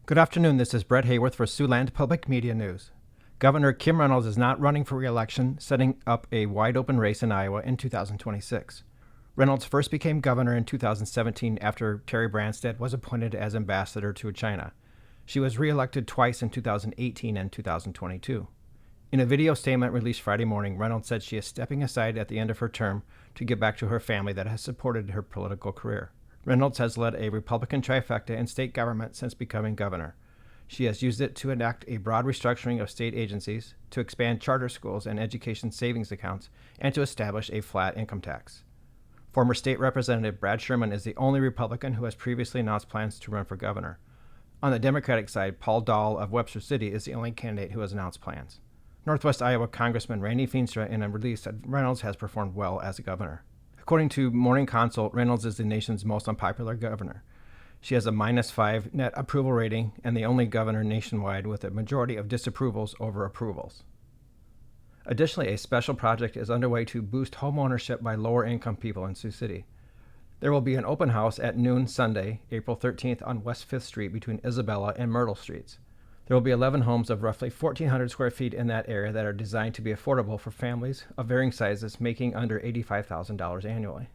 Good afternoon, this is Brett Hayworth for Siouxland Public Media News. Governor Kim Reynolds is not running for re-election, setting up a wide-open race in Iowa in 2026. Reynolds first became governor in 2017 after Terry Branstad was appointed as ambassador to China. She was re-elected twice in 2018 and 2022. In a video statement released Friday morning, Reynolds said she is stepping aside at the end of her term to give back to her family that has supported her political career. Reynolds has led a Republican trifecta in state government since becoming governor. She has used it to enact a broad restructuring of state agencies, to expand charter schools and education savings accounts, and to establish a flat income tax. Former State Representative Brad Sherman is the only Republican who has previously announced plans to run for governor. On the Democratic side, Paul Dahl of Webster City is the only candidate who has announced plans. Northwest Iowa Congressman Randy Feenstra in a release said Reynolds has performed well as a governor. According to Morning Consult, Reynolds is the nation's most unpopular governor. She has a -5 net approval rating and the only governor nationwide with a majority of disapprovals over approvals. Additionally, a special project is underway to boost home ownership by lower-income people in Sioux City. There will be an open house at noon Sunday, April 13th on West 5th Street between Isabella and Myrtle Streets. There will be 11 homes of roughly 1,400 square feet in that area that are designed to be affordable for families of varying sizes making under $85,000 annually.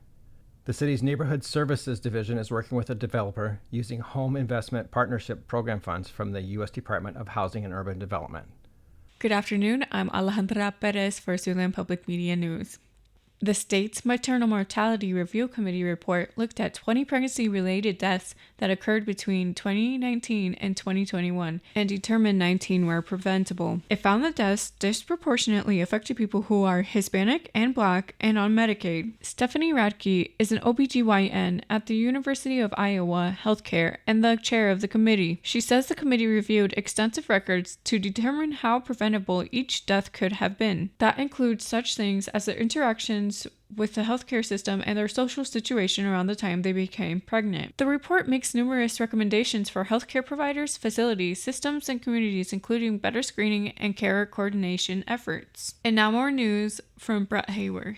The city's Neighborhood Services Division is working with a developer using Home Investment Partnership Program funds from the U.S. Department of Housing and Urban Development. Good afternoon, I'm Alejandra Perez for Siouxland Public Media News. The state's Maternal Mortality Review Committee report looked at 20 pregnancy-related deaths that occurred between 2019 and 2021 and determined 19 were preventable. It found that deaths disproportionately affected people who are Hispanic and Black and on Medicaid. Stephanie Radke is an OBGYN at the University of Iowa Healthcare and the chair of the committee. She says the committee reviewed extensive records to determine how preventable each death could have been. That includes such things as the interactions with the healthcare system and their social situation around the time they became pregnant. The report makes numerous recommendations for healthcare providers, facilities, systems, and communities, including better screening and care coordination efforts. And now more news from Brett Hayworth.